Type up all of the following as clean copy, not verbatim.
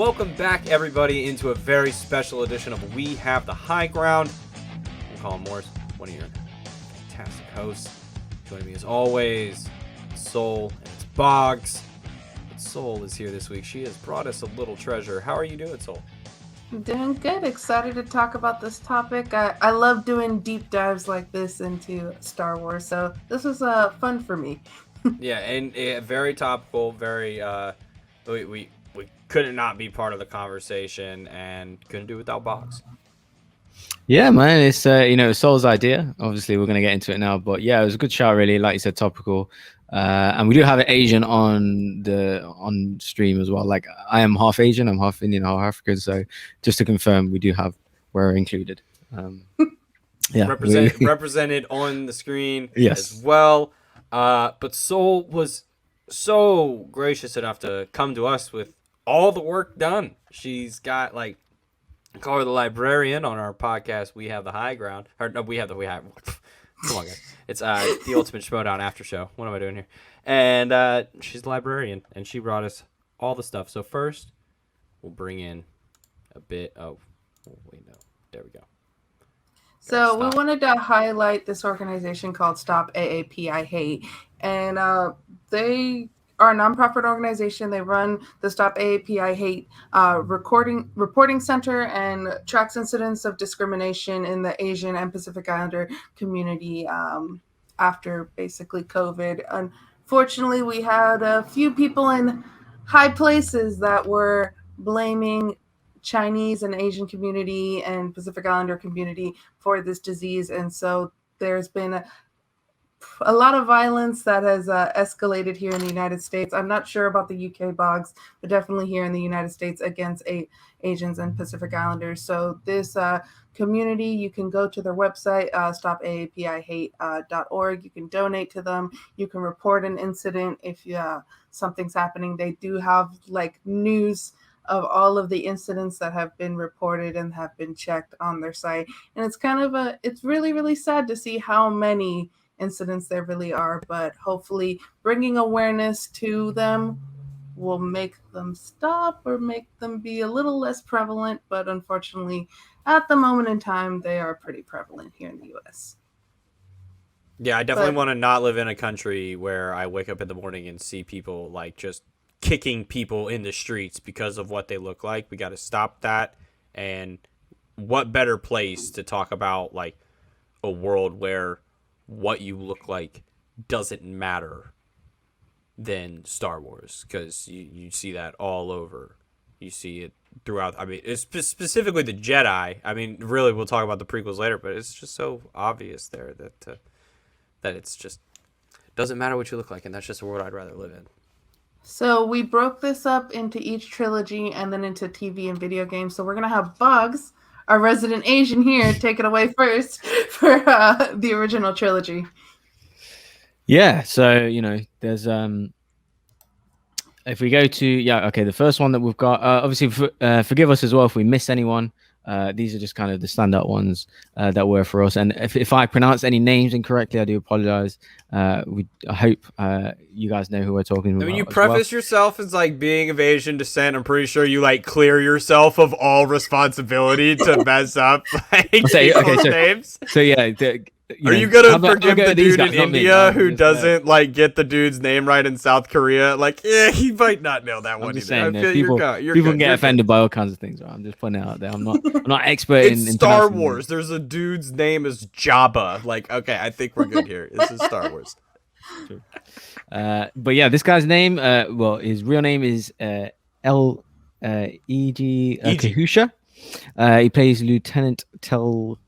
Welcome back, everybody, into a very special edition of We Have the High Ground. I'm Colin Morris, one of your fantastic hosts. Joining me as always, Soul, and it's Bogz. But Soul is here this week. She has brought us a little treasure. How are you doing, Soul? I'm doing good. Excited to talk about this topic. I love doing deep dives like this into Star Wars, so this was fun for me. Yeah, and very topical, very, we couldn't not be part of the conversation and couldn't do it without Bogz. Yeah, man, it's Soul's idea. Obviously, we're gonna get into it now, but yeah, it was a good shout, really. Like you said, topical, and we do have an Asian on stream as well. Like I am half Asian, I'm half Indian, half African. So just to confirm, we're included. Yeah, represented on the screen yes. as well. But Soul was so gracious enough to come to us with all the work done. She's got, like, call her the librarian on our podcast. We Have the High Ground. Or no, we have. Come on, guys. It's the Ultimate Schmodown after show. What am I doing here? And she's the librarian, and she brought us all the stuff. So first, we'll bring in a bit. Oh wait, no. There we go. So we wanted to highlight this organization called Stop AAPI I Hate, and they are a nonprofit organization. They run the Stop AAPI I Hate reporting center and tracks incidents of discrimination in the Asian and Pacific Islander community after basically COVID. Unfortunately, we had a few people in high places that were blaming Chinese and Asian community and Pacific Islander community for this disease. And so there's been a lot of violence that has escalated here in the United States. I'm not sure about the UK Bogz, but definitely here in the United States against Asians and Pacific Islanders. So this community, you can go to their website, stopaapihate.org. You can donate to them. You can report an incident if something's happening. They do have like news of all of the incidents that have been reported and have been checked on their site. And it's it's really, really sad to see how many incidents there really are, but hopefully bringing awareness to them will make them stop or make them be a little less prevalent. But unfortunately, at the moment in time, they are pretty prevalent here in the U.S. Yeah, I definitely want to not live in a country where I wake up in the morning and see people like just kicking people in the streets because of what they look like. We got to stop that. And what better place to talk about like a world where what you look like doesn't matter than Star Wars, because you see that all over. You see it throughout. I mean, it's specifically the Jedi. I mean, really, we'll talk about the prequels later, but it's just so obvious there that it's just doesn't matter what you look like, and that's just a world I'd rather live in. So we broke this up into each trilogy and then into TV and video games. So we're gonna have Bogz, our resident Asian here, take it away first for the original trilogy. Yeah, so there's if we go to the first one that we've got, obviously forgive us as well if we miss anyone. These are just kind of the standout ones that were for us, and if I pronounce any names incorrectly, I do apologize. I hope you guys know who we're talking about. I mean, you preface yourself as like being of Asian descent. I'm pretty sure you like clear yourself of all responsibility to mess up like names. So yeah. Are you gonna forgive the dude in India who doesn't like get the dude's name right in South Korea? Like, yeah, he might not know that one. I'm just saying, people can get offended by all kinds of things. Right? I'm just putting it out there. I'm not expert in Star Wars. There's a dude's name is Jabba. Like, okay, I think we're good here. This is Star Wars. True. But yeah, this guy's name, his real name is L. E.G. Kahusha. He plays Lieutenant Telsage.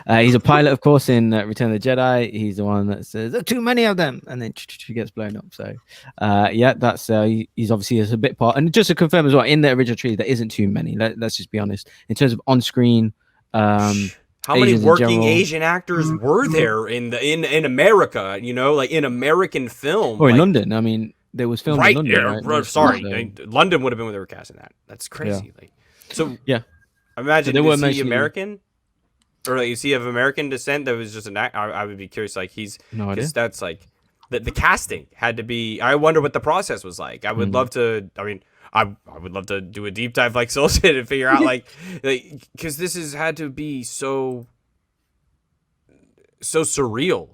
He's a pilot, of course, in Return of the Jedi. He's the one that says, "There are too many of them," and then he gets blown up. So, that's he's obviously a bit part. And just to confirm as well, in the original trilogy, there isn't too many. Let's just be honest. In terms of on-screen, how many working Asian actors were there in America? Like in American film or in London? I mean, there was filmed in London. Right? Sorry, London would have been where they were casting that. That's crazy. Yeah. Imagine, is he American? Or like, is he of American descent that was just an act? I would be curious, like, that's like, the casting had to be, I wonder what the process was like. I would love to, I mean, I would love to do a deep dive like Soul did and figure out like because this has had to be so surreal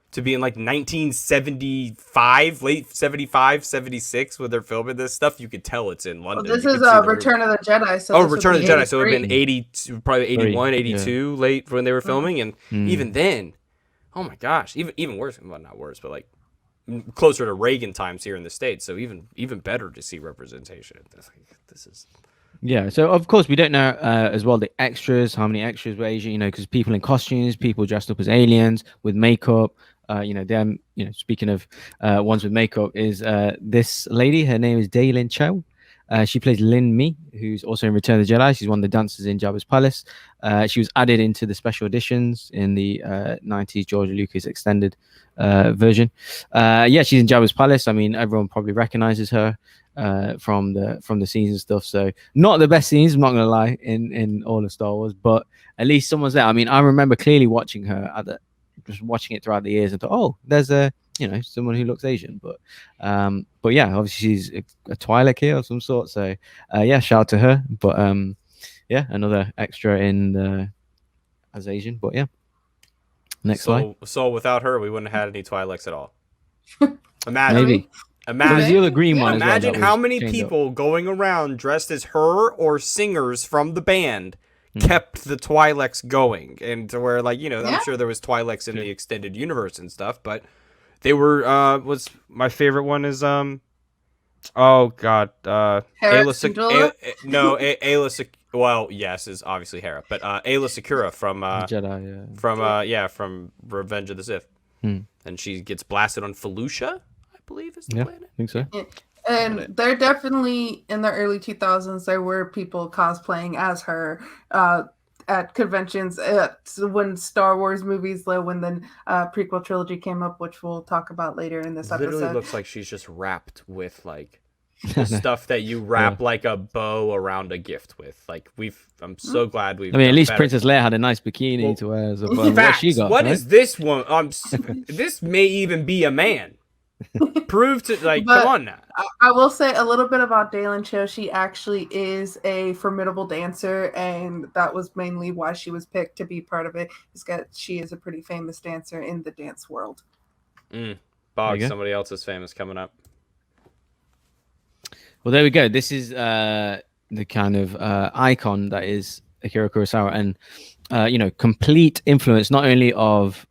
to be in like 1975, late 75, 76 when they're filming this stuff. You could tell it's in London. Well, this You is could see the Return of the Jedi. So Return of the Jedi. So it would have been 80, probably 81, Three, 82 late when they were filming. And even then, oh my gosh, even worse. Well, not worse, but like closer to Reagan times here in the States. So even better to see representation. This is... Yeah, so of course we don't know as well the extras, how many extras were Asian, you know, because people in costumes, people dressed up as aliens with makeup. You know, them. You know, speaking of ones with makeup, is this lady? Her name is Daylin Cho. She plays Lin Mi, who's also in Return of the Jedi. She's one of the dancers in Jabba's palace. She was added into the special editions in the 90s George Lucas extended version. Yeah, she's in Jabba's palace. I mean, everyone probably recognizes her from the scenes and stuff. So not the best scenes, I'm not gonna lie, in all of Star Wars, but at least someone's there. I mean, I remember clearly watching her just watching it throughout the years and thought, oh, there's someone who looks Asian. But yeah, obviously she's a Twi'lek kid of some sort. So yeah, shout out to her. But yeah, another extra in as Asian. But yeah, next slide. So without her, we wouldn't have had any Twi'leks at all. Imagine. Maybe. Imagine the other green one. Imagine as well, how many people going around dressed as her or singers from the band kept the Twi'leks going, and to where I'm sure there was Twi'leks in the extended universe and stuff, but they were was my favorite one is oh god Ayla well, yes, is obviously Hera, but Ayla Secura from Jedi, from Revenge of the Sith, and she gets blasted on Felucia, I believe is the planet. I think so. Yeah. And they're definitely in the early 2000s. There were people cosplaying as her at conventions when Star Wars movies, when the prequel trilogy came up, which we'll talk about later in this episode. Literally looks like she's just wrapped with like the stuff that you wrap like a bow around a gift with. Like I'm so glad we've. I mean, at least better. Princess Leia had a nice bikini to wear. As what she got? What is this one? This may even be a man. Prove to come on now. I will say a little bit about Daylin Cho. She actually is a formidable dancer, and that was mainly why she was picked to be part of it. Because she is a pretty famous dancer in the dance world. Bogz, somebody else is famous coming up. Well, there we go. This is the kind of icon that is Akira Kurosawa, and complete influence not only of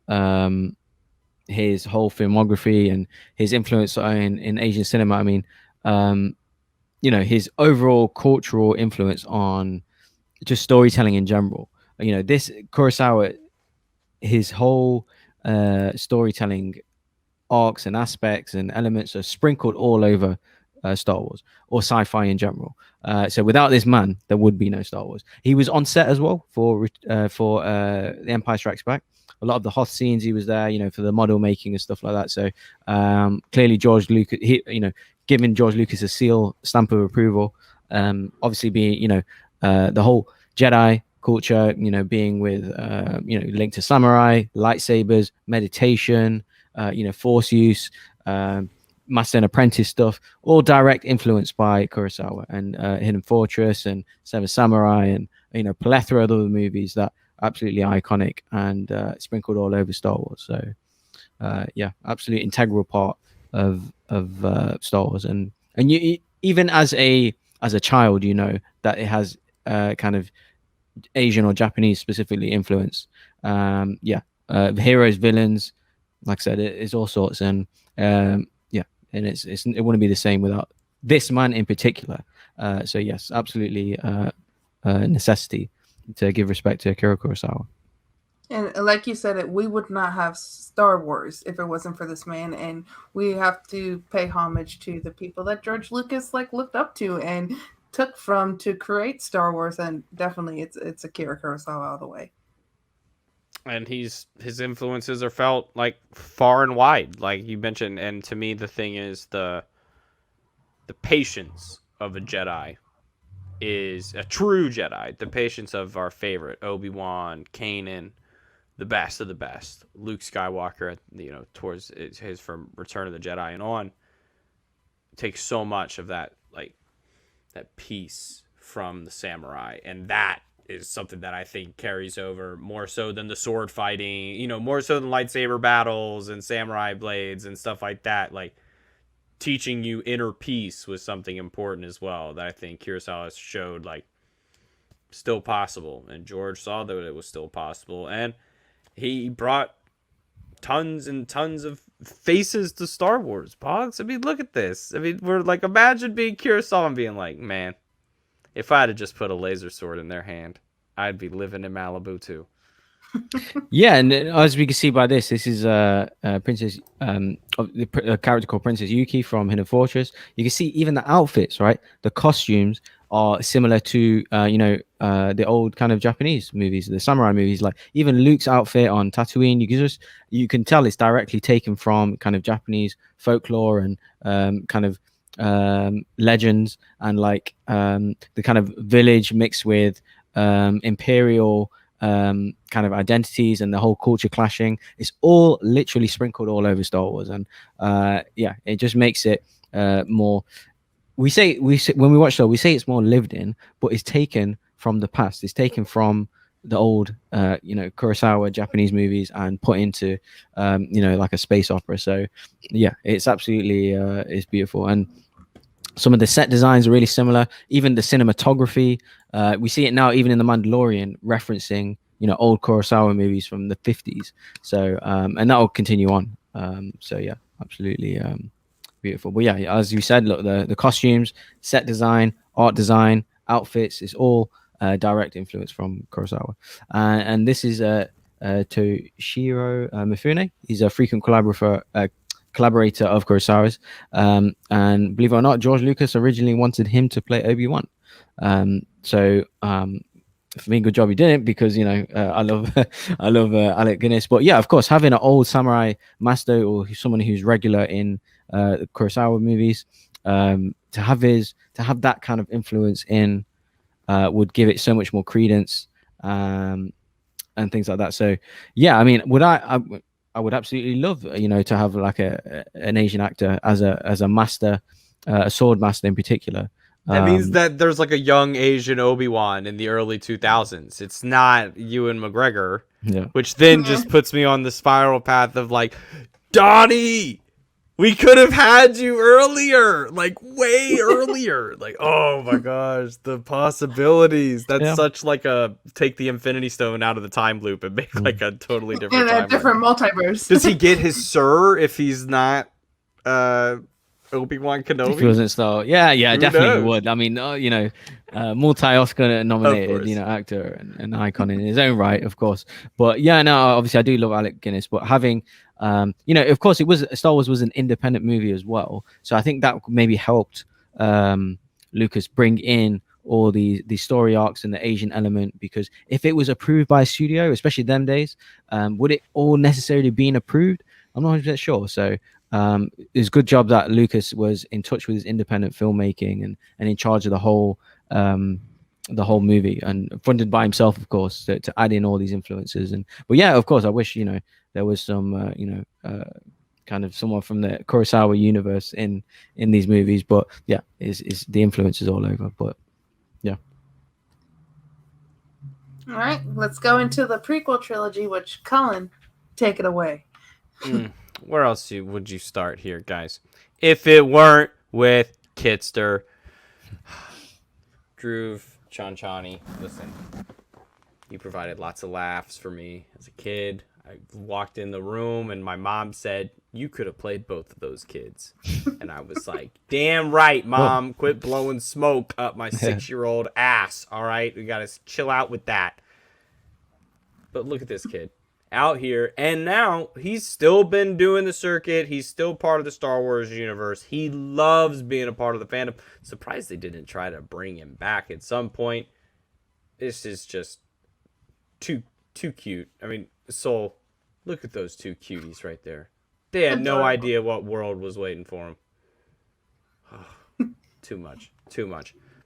his whole filmography and his influence in Asian cinema. I mean, his overall cultural influence on just storytelling in general. This Kurosawa, his whole storytelling arcs and aspects and elements are sprinkled all over Star Wars or sci-fi in general. So without this man, there would be no Star Wars. He was on set as well for The Empire Strikes Back. A lot of the Hoth scenes, he was there, for the model making and stuff like that. So clearly, George Lucas, giving George Lucas a stamp of approval. Obviously, being the whole Jedi culture, being with linked to samurai, lightsabers, meditation, force use, master and apprentice stuff, all direct influenced by Kurosawa and Hidden Fortress and Seven Samurai and plethora of other movies that absolutely iconic and sprinkled all over Star Wars. So yeah, absolutely integral part of Star Wars, and you even as a child, that it has kind of Asian or Japanese specifically influence. Heroes, villains, like I said, it's all sorts, and and it wouldn't be the same without this man in particular. So yes, absolutely necessity to give respect to Akira Kurosawa. And like you said, we would not have Star Wars if it wasn't for this man. And we have to pay homage to the people that George Lucas looked up to and took from to create Star Wars. And definitely it's Akira Kurosawa all the way. And his influences are felt far and wide, like you mentioned. And to me, the thing is the patience of a Jedi is a true Jedi. The patience of our favorite Obi-Wan, Kanan, the best of the best, Luke Skywalker, towards his from Return of the Jedi and on, takes so much of that peace from the samurai, and that is something that I think carries over more so than the sword fighting, you know, more so than lightsaber battles and samurai blades and stuff like that. Like, teaching you inner peace was something important as well that I think Kurosawa showed, like, still possible, and George saw that it was still possible, and he brought tons and tons of faces to Star Wars. Bogz, I mean, look at this. I mean, we're like, imagine being Kurosawa and being like, man, if I had just put a laser sword in their hand, I'd be living in Malibu too. Yeah, and as we can see by this is Princess a character called Princess Yuki from Hidden Fortress. You can see even the outfits, right? The costumes are similar to the old kind of Japanese movies, the samurai movies. Like even Luke's outfit on Tatooine, you can tell it's directly taken from kind of Japanese folklore and kind of legends, and like the kind of village mixed with imperial kind of identities and the whole culture clashing. It's all literally sprinkled all over Star Wars, and it just makes it more. We say when we watch Star, we say it's more lived in, but it's taken from the past. It's taken from the old, Kurosawa Japanese movies and put into, like a space opera. So, yeah, it's absolutely it's beautiful, and some of the set designs are really similar. Even the cinematography, we see it now, even in The Mandalorian, referencing old Kurosawa movies from the 50s. So, and that will continue on. So yeah, absolutely. Beautiful. But yeah, as you said, look, the costumes, set design, art design, outfits is all direct influence from Kurosawa. And this is Toshiro Mifune. He's a frequent collaborator of Kurosawa's. And believe it or not, George Lucas originally wanted him to play Obi-Wan. For me, good job he didn't, because I love Alec Guinness. But yeah, of course, having an old samurai master or someone who's regular in the Kurosawa movies, to have that kind of influence in would give it so much more credence, and things like that. So yeah, I mean, I would absolutely love to have like an Asian actor as a master, a sword master in particular. That means that there's like a young Asian Obi-Wan in the early 2000s. It's not Ewan McGregor, which then just puts me on the spiral path of like, Donnie, we could have had you earlier, like way earlier. Like, oh my gosh, the possibilities. That's such like a take the Infinity Stone out of the time loop and make like a totally different in a different multiverse. Does he get his sir if he's not Obi-Wan Kenobi? If he wasn't Star, definitely would. I mean, multi-Oscar nominated, actor and an icon in his own right, of course. But yeah, no, obviously I do love Alec Guinness, but having, of course, Star Wars was an independent movie as well, so I think that maybe helped Lucas bring in all the story arcs and the Asian element, because if it was approved by a studio, especially them days, would it all necessarily been approved? I'm not 100% sure. So it's a good job that Lucas was in touch with his independent filmmaking and in charge of the whole movie, and funded by himself, of course, to add in all these influences. But yeah, of course, I wish there was some kind of someone from the Kurosawa universe in these movies. But yeah, is the influences all over. But yeah. All right, let's go into the prequel trilogy, which Colin, take it away. Where else would you start here, guys? If it weren't with Kitster. Dhruv Chanchani, listen, you provided lots of laughs for me as a kid. I walked in the room and my mom said, you could have played both of those kids. And I was like, damn right, Mom. Quit blowing smoke up my 6-year-old ass. All right, we got to chill out with that. But look at this kid out here, and now he's still been doing the circuit. He's still part of the Star Wars universe. He loves being a part of the fandom. Surprised they didn't try to bring him back at some point. This is just too cute. I mean, Soul, look at those two cuties right there. They had no idea what world was waiting for them. Oh, too much.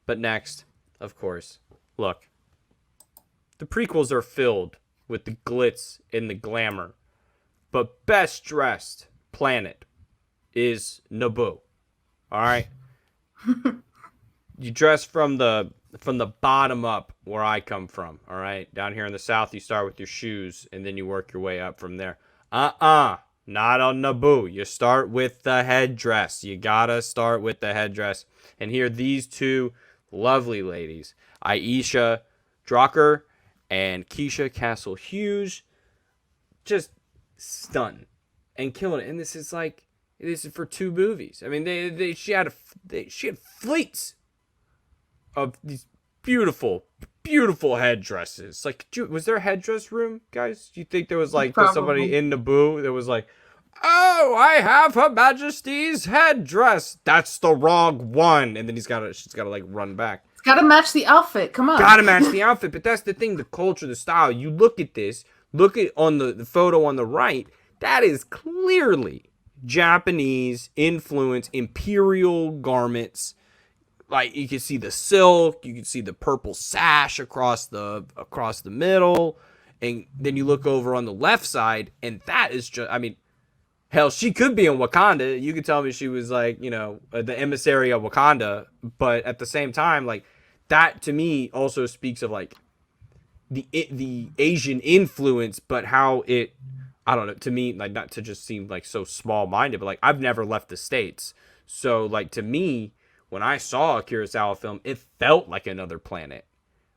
But next, of course, look. The prequels are filled with the glitz and the glamour, but best dressed planet is Naboo. All right. you dress from the bottom up where I come from. All right, down here in the South, you start with your shoes and then you work your way up from there. Not on Naboo. You start with the headdress. You gotta start with the headdress. And here, these two lovely ladies, Aisha Drucker and Keisha Castle Hughes, just stunned and killing it. And this is for 2 movies. I mean, she had fleets of these beautiful headdresses. Like, was there a headdress room, guys? Do you think there was like somebody in Naboo that was like, "Oh, I have Her Majesty's headdress. That's the wrong one," and then she's gotta like run back. It's gotta match the outfit. Come on, gotta match the outfit. But that's the thing, the culture, the style. You look at this. Look at on the photo on the right. That is clearly Japanese influence, imperial garments. Like, you can see the silk, you can see the purple sash across the middle, and then you look over on the left side, and that is just, I mean, hell, she could be in Wakanda. You could tell me she was like, the emissary of Wakanda, but at the same time, like, that to me also speaks of like the Asian influence, but how it, I don't know, to me, like, not to just seem like so small-minded, but like, I've never left the States, so like, to me, when I saw a Kurosawa film, it felt like another planet,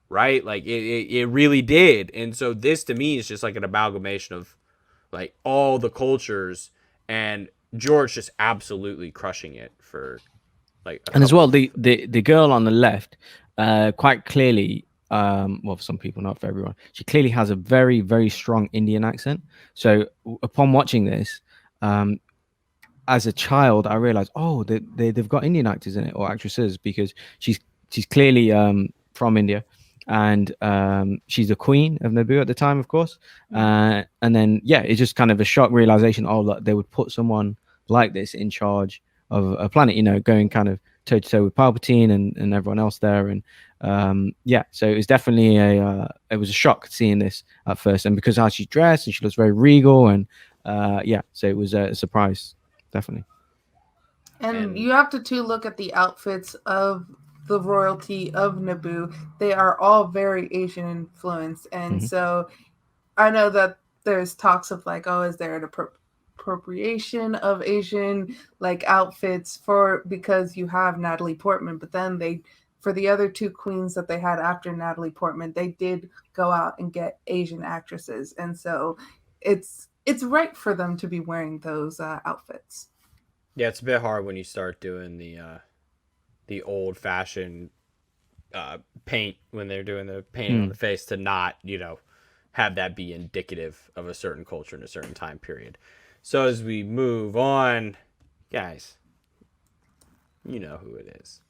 right? Like, it really did. And so this, to me, is just like an amalgamation of, like, all the cultures, and George just absolutely crushing it for, like... And as well, the girl on the left, quite clearly, well, for some people, not for everyone, she clearly has a very, very strong Indian accent. So upon watching this, as a child, I realized, oh, they've got Indian actors in it, or actresses, because she's clearly from India, and she's the queen of Naboo at the time, of course. And then, yeah, it's just kind of a shock realization, oh, look, they would put someone like this in charge of a planet, going kind of toe to toe with Palpatine and everyone else there. And yeah, so it was definitely it was a shock seeing this at first, and because how she's dressed and she looks very regal, and yeah, so it was a surprise. Definitely. And you have to too look at the outfits of the royalty of Naboo. They are all very Asian influenced, and so I know that there's talks of like, oh, is there an appropriation of Asian like outfits because you have Natalie Portman, but then for the other 2 queens that they had after Natalie Portman, they did go out and get Asian actresses, and so it's right for them to be wearing those outfits. Yeah, it's a bit hard when you start doing the old-fashioned paint, when they're doing the painting on the face, to not, have that be indicative of a certain culture in a certain time period. So as we move on, guys, you know who it is.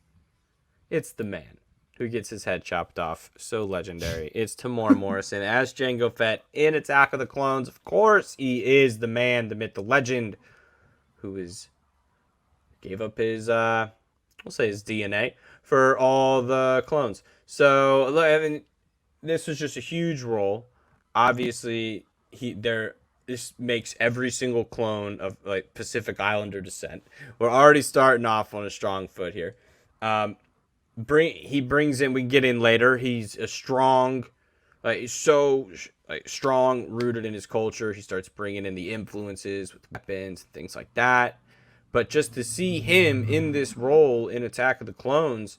It's the man who gets his head chopped off. So legendary. It's Tamora Morrison as Jango Fett in Attack of the Clones. Of course, he is the man, the myth, the legend, who gave up his, we'll say his DNA for all the clones. So, I mean, this was just a huge role. Obviously, this makes every single clone of like Pacific Islander descent. We're already starting off on a strong foot here. He brings in, we can get in later, he's a strong, strong, rooted in his culture. He starts bringing in the influences with weapons, things like that. But just to see him in this role in Attack of the Clones,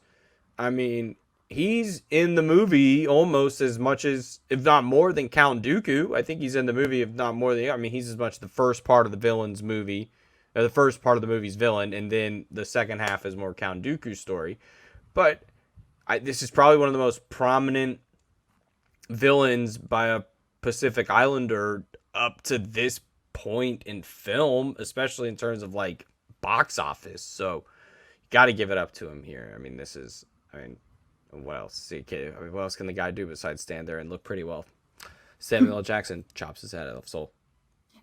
I mean, he's in the movie almost as much as, if not more than Count Dooku. I think he's in the movie, if not more than, I mean, he's as much the first part of the villain's movie, or the first part of the movie's villain, and then the second half is more Count Dooku's story. But this is probably one of the most prominent villains by a Pacific Islander up to this point in film, especially in terms of like box office. So you got to give it up to him here. I mean, what else? What else can the guy do besides stand there and look pretty well? Samuel L. Jackson chops his head off. So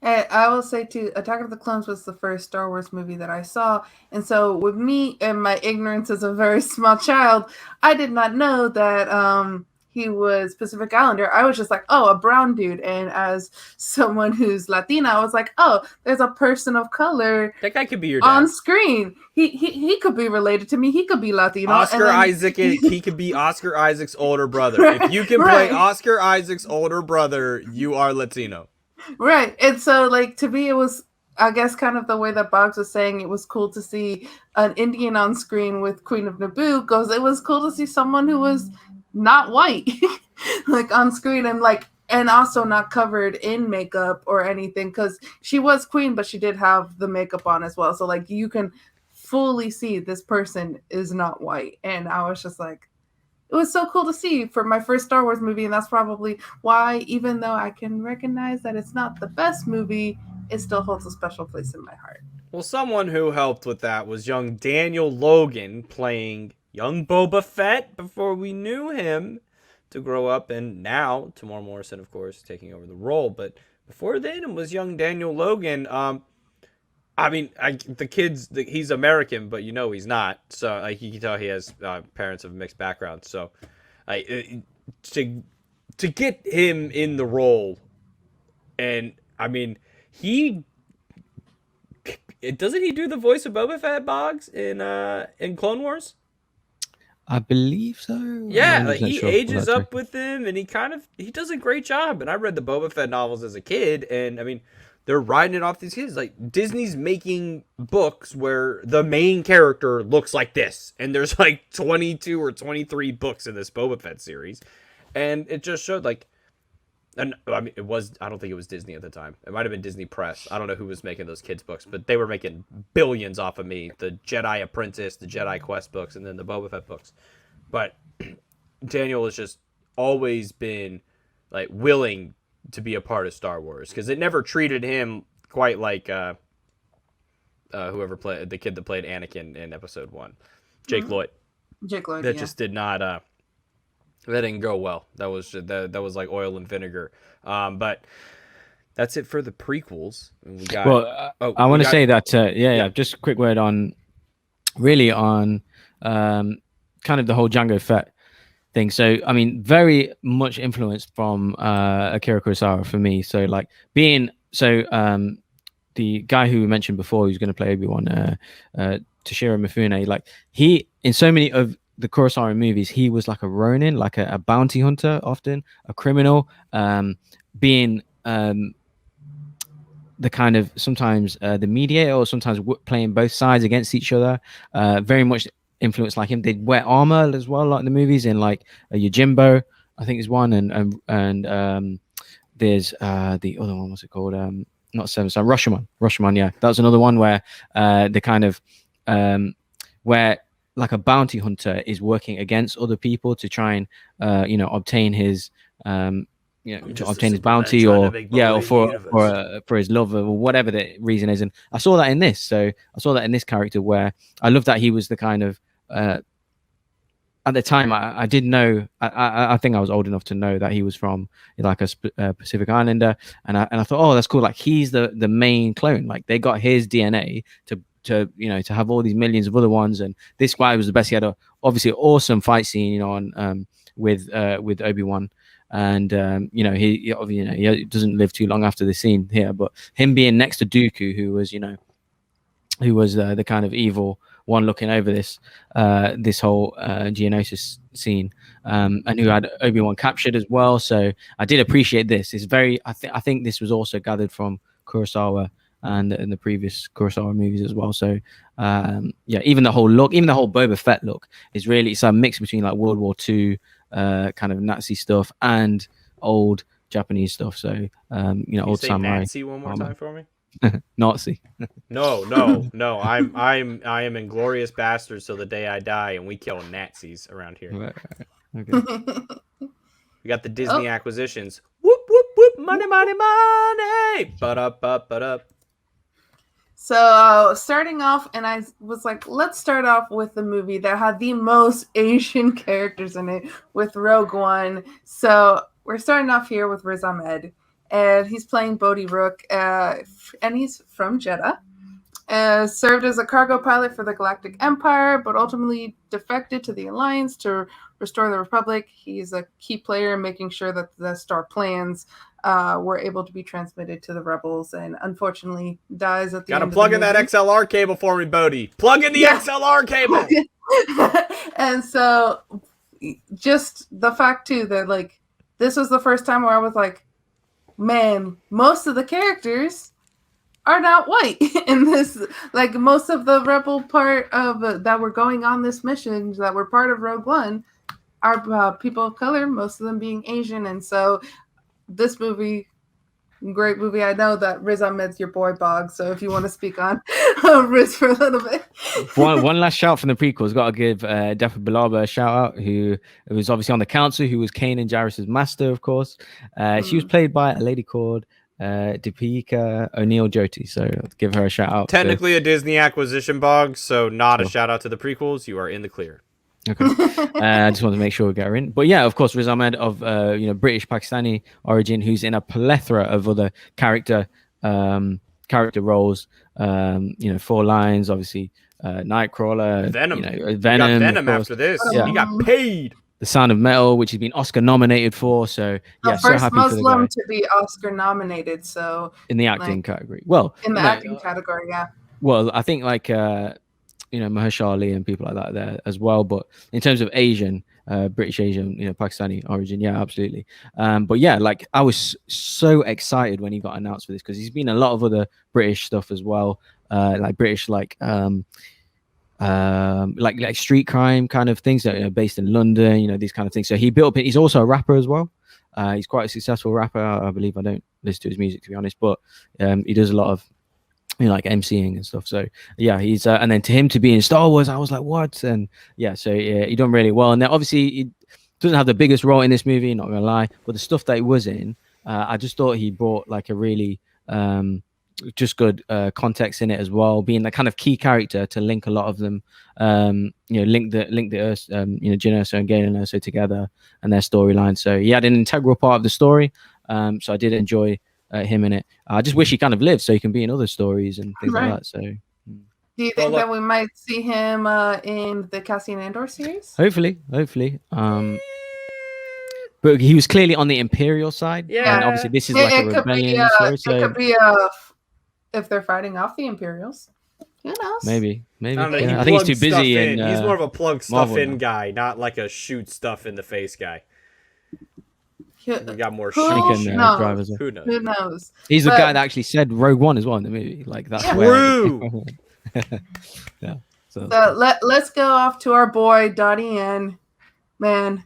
And I will say too, Attack of the Clones was the first Star Wars movie that I saw, and so with me and my ignorance as a very small child, I did not know that he was Pacific Islander, I was just like, oh, a brown dude. And as someone who's Latina, I was like, oh, there's a person of color That guy could be your on dad. screen. He could be related to me. He could be Latino. Oscar Isaac, he could be Oscar Isaac's older brother. If you can play Oscar Isaac's older brother, you are Latino. Right. And so, like, to me, it was, I guess, kind of the way that Bogz was saying, it was cool to see an Indian on screen with Queen of Naboo, because it was cool to see someone who was not white, like, on screen, and also not covered in makeup or anything, because she was queen, but she did have the makeup on as well. So, like, you can fully see this person is not white. And I was just like, it was so cool to see for my first Star Wars movie. And that's probably why, even though I can recognize that it's not the best movie, it still holds a special place in my heart. Well, someone who helped with that was young Daniel Logan playing young Boba Fett before we knew him to grow up, and now Tamora Morrison, of course, taking over the role. But before then, it was young Daniel Logan. I mean, he's American, but he's not. So like, you can tell he has parents of mixed backgrounds. So to get him in the role, and I mean, doesn't he do the voice of Boba Fett, Bogz, in Clone Wars? I believe so. Yeah, like, he ages up with him, and he does a great job. And I read the Boba Fett novels as a kid, and I mean, they're riding it off these kids. Like, Disney's making books where the main character looks like this, and there's like 22 or 23 books in this Boba Fett series, and it just showed, like, and I mean, I don't think it was Disney at the time. It might have been Disney Press. I don't know who was making those kids' books, but they were making billions off of me. The Jedi Apprentice, the Jedi Quest books, and then the Boba Fett books. But Daniel has just always been, like, willing to be a part of Star Wars, because it never treated him quite like whoever played the kid that played Anakin in Episode 1, Jake Lloyd. That just did not. That didn't go well. That was like oil and vinegar. But that's it for the prequels. We got. I want to say that. Just a quick word on kind of the whole Jango Fett thing. So, I mean, very much influenced from Akira Kurosawa for me. So, like, the guy who we mentioned before who's going to play Obi-Wan, Toshiro Mifune, like, he, in so many of the Kurosawa movies, he was like a Ronin, like a bounty hunter, often a criminal, being the kind of sometimes the mediator, or sometimes playing both sides against each other. Very much influenced like him. They wear armor as well, like the movies, in like Yojimbo, I think is one, and there's the other one. What's it called? Not Seven Son, Rashomon. Yeah, that was another one where the kind of where like a bounty hunter is working against other people to try and obtain his to obtain his bounty, or for his love, or whatever the reason is. And I saw that in this. So I saw that in this character, where I love that he was the kind of at the time I did know. I think I was old enough to know that he was from like a Pacific Islander, and I thought, oh, that's cool. Like, he's the main clone. Like, they got his DNA to have all these millions of other ones, and this guy was the best. He had obviously awesome fight scene, with Obi-Wan, and he doesn't live too long after the scene here. But him being next to Dooku, who was the kind of evil one looking over this whole Geonosis scene, and who had Obi-Wan captured as well. So I did appreciate this. It's very. I think this was also gathered from Kurosawa and in the previous Kurosawa movies as well. So even the whole look, even the whole Boba Fett look, is really, it's a mix between like World War II kind of Nazi stuff and old Japanese stuff. So old samurai. Nazi one more time for me. Nazi. No. I am Inglorious Bastards till the day I die, and we kill Nazis around here. Right. Okay. We got the Disney acquisitions. Whoop whoop whoop! Money, money, money! But up. So starting off, and I was like, let's start off with the movie that had the most Asian characters in it, with Rogue One. So we're starting off here with Riz Ahmed, and he's playing Bodhi Rook, and he's from Jeddah. served as a cargo pilot for the Galactic Empire, but ultimately defected to the Alliance to restore the Republic. He's a key player in making sure that the Star plans were able to be transmitted to the rebels, and unfortunately dies at the Gotta end. plug in that XLR cable for me, Bodhi. Plug in the XLR cable. And so, just the fact too that like this was the first time where I was like, man, most of the characters are not white in this. Like most of the rebel part of that were going on this mission that were part of Rogue One are people of color, most of them being Asian. And so this movie, great movie. I know that Riz Ahmed's your boy Bogz, so if you want to speak on Riz for a little bit. one last shout from the prequels. Got to give Defa Bilaba a shout out, who was obviously on the council, who was Kanan Jarrus's master, of course. She was played by a lady called Deepika O'Neill Jyoti, so I'll give her a shout out. Technically a Disney acquisition, Bogz, so not a shout out to the prequels. You are in the clear. Okay. I just want to make sure we get her in. But yeah, of course, Riz Ahmed of British Pakistani origin, who's in a plethora of other character roles. 4 Lines, obviously, Nightcrawler, Venom. Venom. Got Venom after this. Yeah. He got paid. The Sound of Metal, which he's been Oscar nominated for. So yeah, so first happy Muslim for the guy. to be Oscar nominated. So in the acting category. Well, in the acting category, yeah. Well, I think like Mahershala Ali and people like that there as well. But in terms of Asian, British Asian, Pakistani origin, yeah, absolutely. But yeah, like I was so excited when he got announced for this because he's been in a lot of other British stuff as well, like British like street crime kind of things that are based in London, these kind of things. So he built up. He's also a rapper as well. He's quite a successful rapper, I believe. I don't listen to his music to be honest, but he does a lot of like MCing and stuff. So yeah, he's and then to him to be in Star Wars, I was like, what? And yeah, so yeah, he done really well. And then obviously he doesn't have the biggest role in this movie, not gonna lie, but the stuff that he was in, I just thought he brought like a really just good context in it as well, being the kind of key character to link a lot of them, link the Earth, Jyn Erso and Galen Erso together and their storyline. So he had an integral part of the story. So I did enjoy him in it. I just wish he kind of lived so he can be in other stories and things like that. So do you think that we might see him in the Cassian Andor series? Hopefully. But he was clearly on the Imperial side. Yeah. And obviously this is like a rebellion story. So it could be if they're fighting off the Imperials. Who knows? Maybe. I don't know, I think he's too busy in. He's more of a plug stuff Marvel in now. guy, not like a shoot stuff in the face guy. We got more Who shoot knows? drivers. Who knows? Who knows? He's the guy that actually said Rogue One as well in the movie. Like that's True. Yeah. So let's go off to our boy Donnie Yen. Man.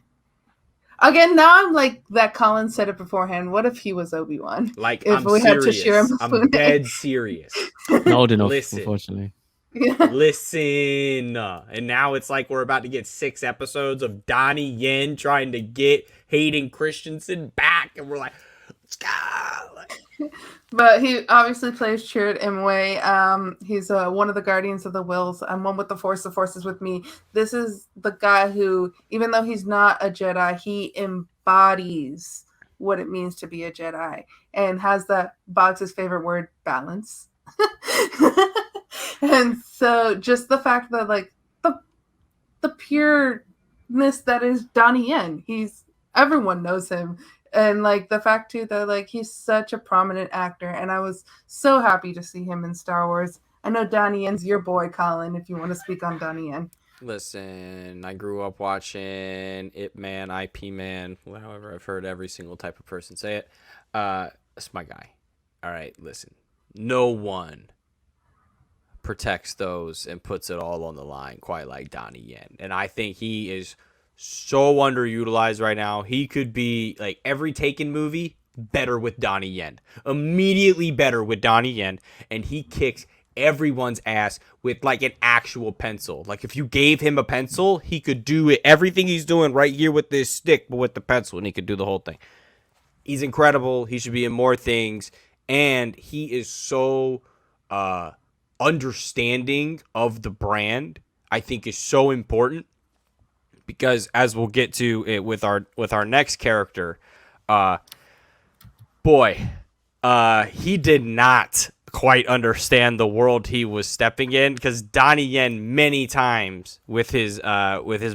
Again, now I'm like that Colin said it beforehand. What if he was Obi-Wan? Like, if I'm we serious. had to share him I'm dead serious. not old enough, Listen. unfortunately. Listen. And now it's like we're about to get 6 episodes of Donnie Yen trying to get Hayden Christensen back. And we're like, let's go. But he obviously plays Chirrut Imwe. He's one of the Guardians of the Wills. I'm one with the Force is with me. This is the guy who, even though he's not a Jedi, he embodies what it means to be a Jedi and has that Bogz's favorite word, balance. And so just the fact that like the pureness that is Donnie Yen, everyone knows him. And like the fact too that like he's such a prominent actor, and I was so happy to see him in Star Wars. I know Donnie Yen's your boy, Colin, if you want to speak on Donnie Yen. Listen, I grew up watching Ip Man, IP Man, however I've heard every single type of person say it. That's my guy. All right, listen. No one protects those and puts it all on the line quite like Donnie Yen. And I think he is so underutilized right now. He could be like every Taken movie better with Donnie Yen. Immediately better with Donnie Yen. And he kicks everyone's ass with like an actual pencil. Like if you gave him a pencil, he could do it. Everything he's doing right here with this stick, but with the pencil, and he could do the whole thing. He's incredible. He should be in more things. And he is so understanding of the brand. I think is so important. Because as we'll get to it with our next character, he did not quite understand the world he was stepping in, because Donnie Yen many times with his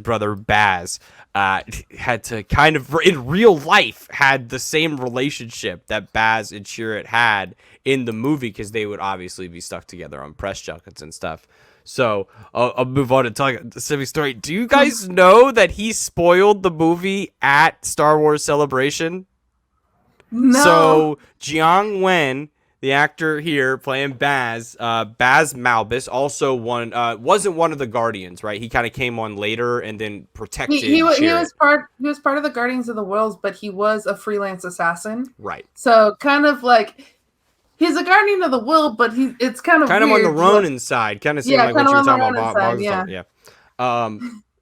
brother Baz had to kind of in real life had the same relationship that Baz and Chirrut had in the movie, because they would obviously be stuck together on press junkets and stuff. So I'll move on and talk the civic story. Do you guys know that he spoiled the movie at Star Wars Celebration? No. So Jiang Wen, the actor here playing Baz Malbus, also wasn't one of the Guardians, right? He kind of came on later and then protected. He was part of the Guardians of the Worlds, but he was a freelance assassin. Right. So kind of like he's a Guardian of the World, but it's kind of on weird. the Ronin side. Kind of seemed like what you were talking about. Bogz. Yeah.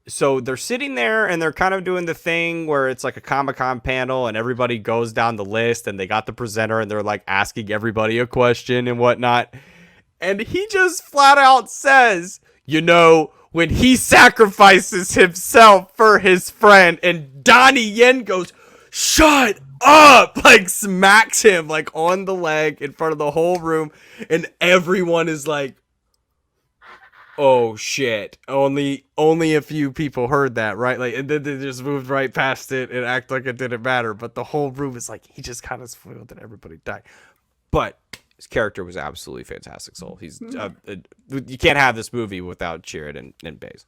So they're sitting there and they're kind of doing the thing where it's like a Comic-Con panel and everybody goes down the list and they got the presenter and they're like asking everybody a question and whatnot. And he just flat out says, when he sacrifices himself for his friend, and Donnie Yen goes, "Shut up!" Like smacks him like on the leg in front of the whole room. And everyone is like, oh shit, only a few people heard that, right? Like, and then they just moved right past it and act like it didn't matter. But the whole room is like, he just kind of spoiled and everybody died. But his character was absolutely fantastic. So he's you can't have this movie without Chirrut and Baz.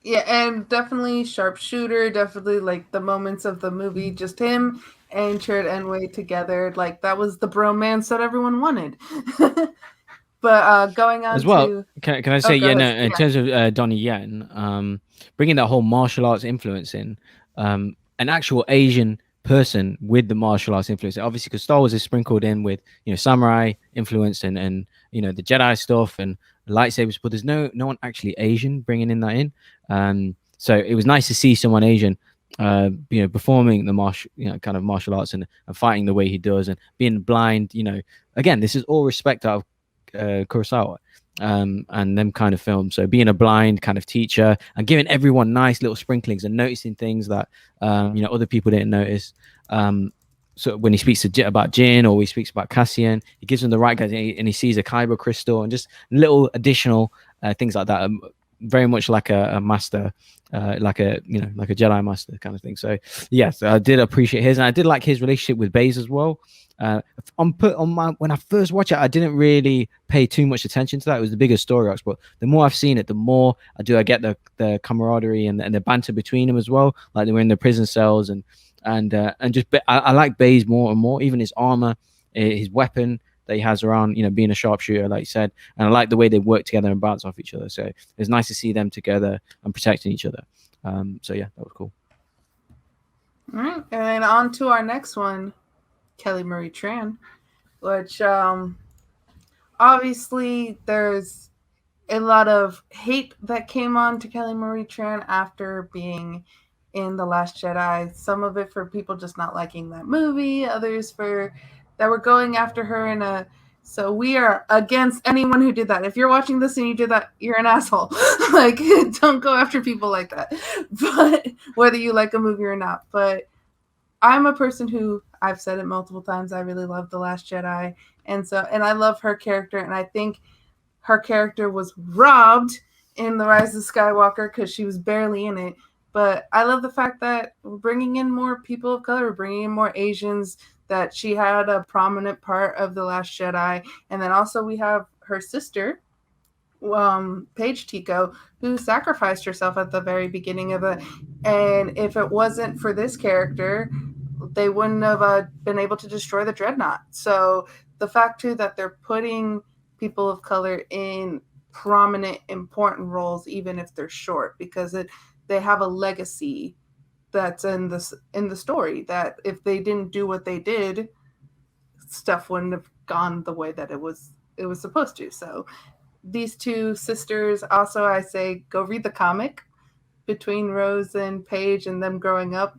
Yeah, and definitely sharpshooter, definitely like the moments of the movie, just him and Chirrut Enway together, like that was the bromance that everyone wanted. But going on as well, to... can I say, in terms of Donnie Yen, bringing that whole martial arts influence in, an actual Asian person with the martial arts influence, obviously, because Star Wars is sprinkled in with samurai influence and the Jedi stuff and lightsabers, but there's no one actually Asian bringing in that in. So it was nice to see someone Asian performing the kind of martial arts and fighting the way he does and being blind. Again, this is all respect out of Kurosawa and them kind of films. So being a blind kind of teacher and giving everyone nice little sprinklings and noticing things that other people didn't notice. So when he speaks about Jin or he speaks about Cassian, he gives them the right guys and he sees a Kyber crystal and just little additional things like that. Very much like a master, like a Jedi master kind of thing. So yes, I did appreciate his, and I did like his relationship with Baz as well. When I first watched it, I didn't really pay too much attention to that. It was the bigger story arcs, but the more I've seen it, the more I get the camaraderie and the banter between them as well. Like they were in the prison cells and just I like Baz more and more. Even his armor, his weapon that he has around, being a sharpshooter, like you said, and I like the way they work together and bounce off each other. So it's nice to see them together and protecting each other. So yeah, that was cool. All right, and then on to our next one. Kelly Marie Tran, which obviously there's a lot of hate that came on to Kelly Marie Tran after being in The Last Jedi. Some of it for people just not liking that movie, others that were going after her so we are against anyone who did that. If you're watching this and you did that, you're an asshole. Like, don't go after people like that. But whether you like a movie or not. But I'm a person who, I've said it multiple times, I really love The Last Jedi. And I love her character. And I think her character was robbed in The Rise of Skywalker because she was barely in it. But I love the fact that we're bringing in more people of color, we're bringing in more Asians, that she had a prominent part of The Last Jedi. And then also we have her sister, Paige Tico, who sacrificed herself at the very beginning of it. And if it wasn't for this character, they wouldn't have been able to destroy the Dreadnought. So the fact too that they're putting people of color in prominent, important roles, even if they're short, because they have a legacy that's in the story, that if they didn't do what they did, stuff wouldn't have gone the way that it was supposed to. So these two sisters, also I say go read the comic between Rose and Paige and them growing up.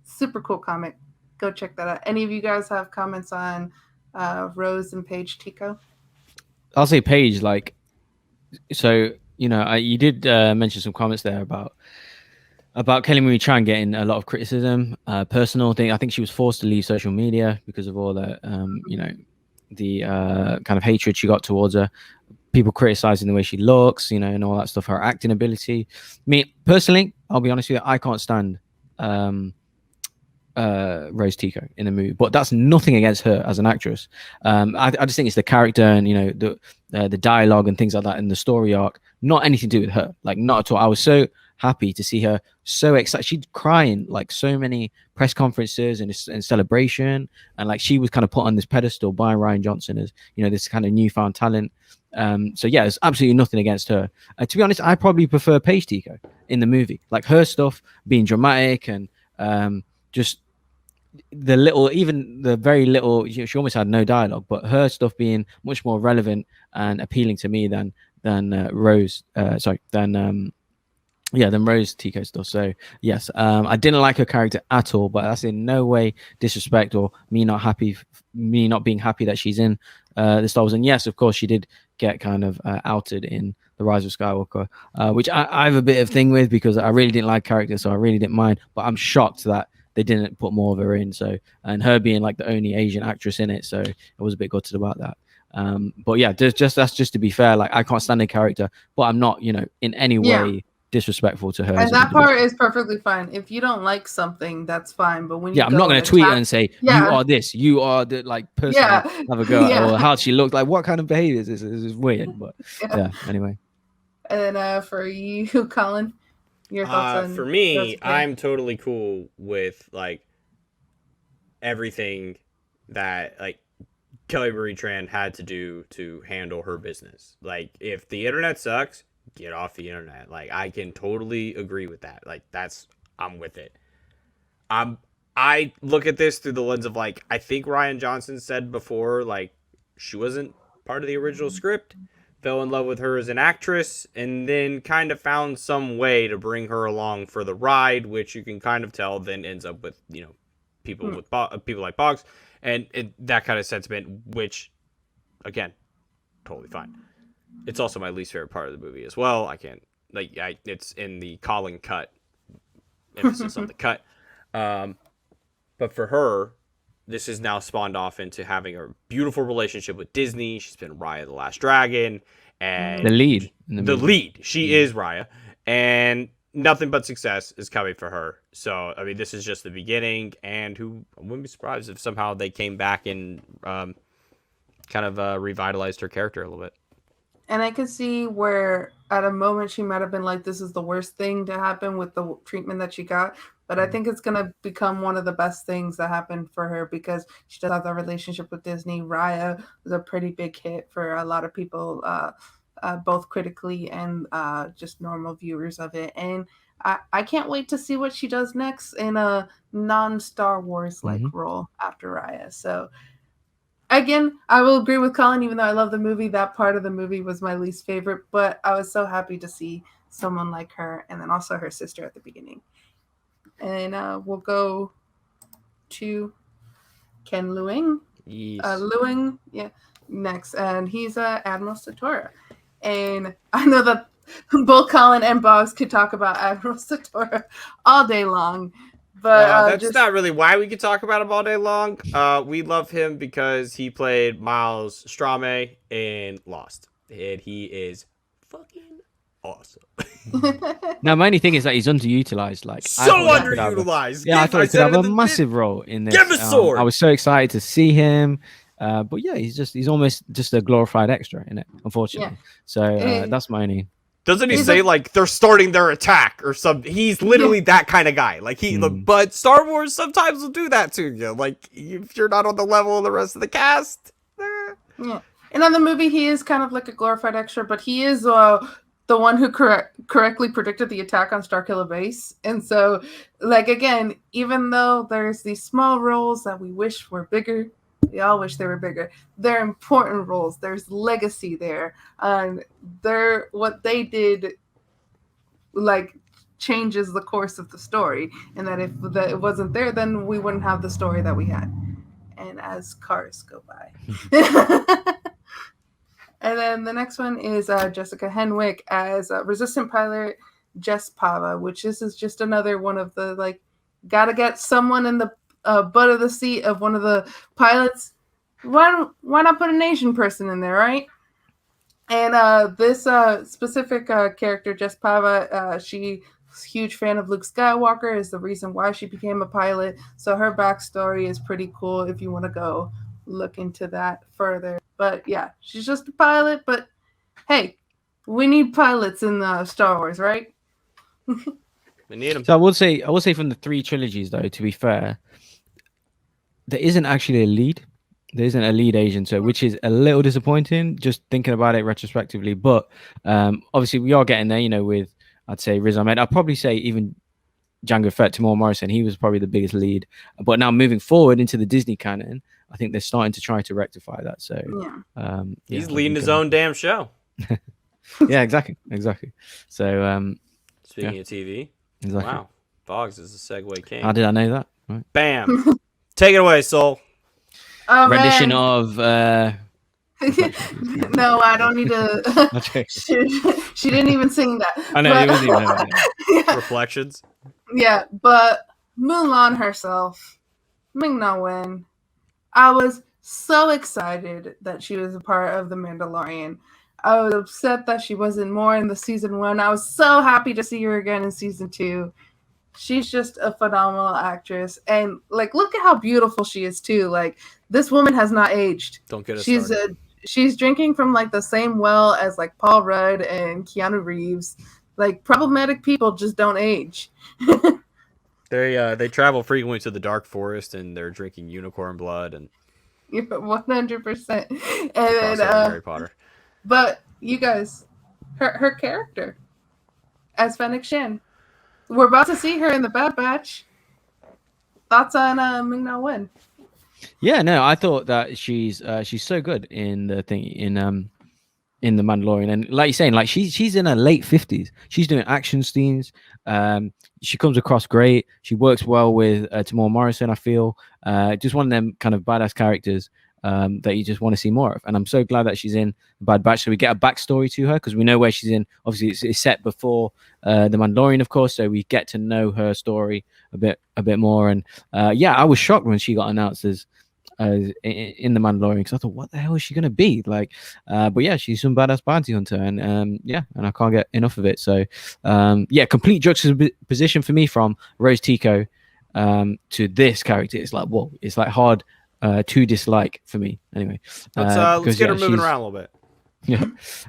Super cool comic. Go check that out. Any of you guys have comments on Rose and Paige Tico? I'll say Paige, so you did mention some comments there about Kelly Marie Tran getting a lot of criticism, personal thing. I think she was forced to leave social media because of all the kind of hatred she got towards her. People criticizing the way she looks, and all that stuff, her acting ability. Me personally, I'll be honest with you, I can't stand Rose Tico in the movie, but that's nothing against her as an actress. I just think it's the character and the dialogue and things like that in the story arc, not anything to do with her, like not at all. I was so happy to see her so excited. She's crying like so many press conferences and celebration, and like she was kind of put on this pedestal by Rian Johnson as this kind of newfound talent. So yeah, there's absolutely nothing against her. To be honest, I probably prefer Paige Tico in the movie, like her stuff being dramatic and just the very little, she almost had no dialogue, but her stuff being much more relevant and appealing to me than Rose Tico stuff. So yes, I didn't like her character at all, but that's in no way disrespect or me not being happy that she's in the Star Wars. And yes, of course, she did get kind of outed in The Rise of Skywalker, which I have a bit of thing with because I really didn't like character, so I really didn't mind. But I'm shocked that they didn't put more of her in. So, and her being like the only Asian actress in it, so I was a bit gutted about that. But yeah, that's just to be fair. Like I can't stand the character, but I'm not, in any way disrespectful to her. And that part is perfectly fine. If you don't like something, that's fine. But when I'm not going to tweet her and say you are this, you are the like person. Have a go or how she looks. Like what kind of behavior is this? This is weird. But anyway. And then for you, Colin. Your thoughts on for me, I'm totally cool with like everything that like Kelly Marie Tran had to do to handle her business. Like if the internet sucks, get off the internet. Like I can totally agree with that. Like I'm with it. I look at this through the lens of like I think Rian Johnson said before, like she wasn't part of the original script. Fell in love with her as an actress, and then kind of found some way to bring her along for the ride, which you can kind of tell then ends up with people with people like Bogz, and that kind of sentiment, which again, totally fine. It's also my least favorite part of the movie as well. I can't it's in the Colin cut, emphasis on the cut, but for her. This has now spawned off into having a beautiful relationship with Disney. She's been Raya the Last Dragon. And the lead. She is Raya. And nothing but success is coming for her. So, I mean, this is just the beginning. And I wouldn't be surprised if somehow they came back and kind of revitalized her character a little bit. And I could see where at a moment she might have been like, this is the worst thing to happen with the treatment that she got. But I think it's going to become one of the best things that happened for her because she does have that relationship with Disney. Raya was a pretty big hit for a lot of people, both critically and just normal viewers of it. And I can't wait to see what she does next in a non-Star Wars-like role after Raya. So, again, I will agree with Colin, even though I love the movie. That part of the movie was my least favorite. But I was so happy to see someone like her and then also her sister at the beginning. And we'll go to Ken Luing. Yes. Luing, next. And he's Admiral Satora. And I know that both Colin and Bogz could talk about Admiral Satora all day long. But that's not really why we could talk about him all day long. We love him because he played Miles Strame in Lost. And he is fucking awesome. Now, my only thing is that he's underutilized. Like so underutilized. I thought he could have a massive role in this. Give a sword. I was so excited to see him. But yeah, he's almost just a glorified extra in it, unfortunately. Yeah. So that's my only. Doesn't he say like they're starting their attack or something? He's literally that kind of guy. Like but Star Wars sometimes will do that to you. Like if you're not on the level of the rest of the cast. Yeah. And on the movie, he is kind of like a glorified extra, but he is the one who correctly predicted the attack on Starkiller Base. And so, like, again, even though there's these small roles that we wish were bigger, we all wish they were bigger, they're important roles. There's legacy there. And what they did, like, changes the course of the story. And that if it wasn't there, then we wouldn't have the story that we had. And as cars go by. And then the next one is Jessica Henwick as Resistant pilot Jess Pava, which this is just another one of the, like, gotta get someone in the butt of the seat of one of the pilots. why not put an Asian person in there, right? And this specific character, Jess Pava, she's a huge fan of Luke Skywalker, is the reason why she became a pilot. So her backstory is pretty cool if you want to go look into that further. But yeah, she's just a pilot. But hey, we need pilots in Star Wars, right? We need them. So I will say from the 3 trilogies, though, to be fair, there isn't actually a lead. There isn't a lead Asian, so which is a little disappointing. Just thinking about it retrospectively, but obviously we are getting there. You know, with I'd say Riz Ahmed. I'd probably say even Jango Fett, Timur Morrison. He was probably the biggest lead. But now moving forward into the Disney canon, I think they're starting to try to rectify that. So he's leading his own damn show. Yeah, exactly. So speaking of TV, exactly. Wow, Bogz is a segue king. How did I know that? Right. Bam. Take it away, Soul. Oh, Rendition man. of No, I don't need to. Okay. She didn't even sing that. I know, it wasn't even yeah, Reflections. yeah, but Mulan herself, Ming-Na Wen, I was so excited that she was a part of The Mandalorian. I was upset that she wasn't more in the season 1. I was so happy to see her again in season 2. She's just a phenomenal actress, and like, look at how beautiful she is too. Like, this woman has not aged. Don't get us She's started. She's drinking from like the same well as like Paul Rudd and Keanu Reeves. Like, problematic people just don't age. They travel frequently to the dark forest and they're drinking unicorn blood and 100%. crossover And Harry Potter. but you guys, her character as Fennec Shan. We're about to see her in the Bad Batch. Thoughts on Ming-Na Wen? Yeah, no, I thought that she's so good in the thing in the Mandalorian, and like you're saying, like she's in her late 50s. She's doing action scenes. She comes across great. She works well with Timur Morrison. I feel just one of them kind of badass characters that you just want to see more of. And I'm so glad that she's in Bad Batch, so we get a backstory to her because we know where she's in. Obviously, it's set before the Mandalorian, of course, so we get to know her story a bit more. And yeah, I was shocked when she got announced as in the Mandalorian because I thought, what the hell is she gonna be like? But yeah, she's some badass bounty hunter, and yeah, and I can't get enough of it. So yeah, complete juxtaposition for me from Rose Tico to this character. It's like, whoa, it's like hard to dislike for me. Anyway, let's get her moving around a little bit. Yeah,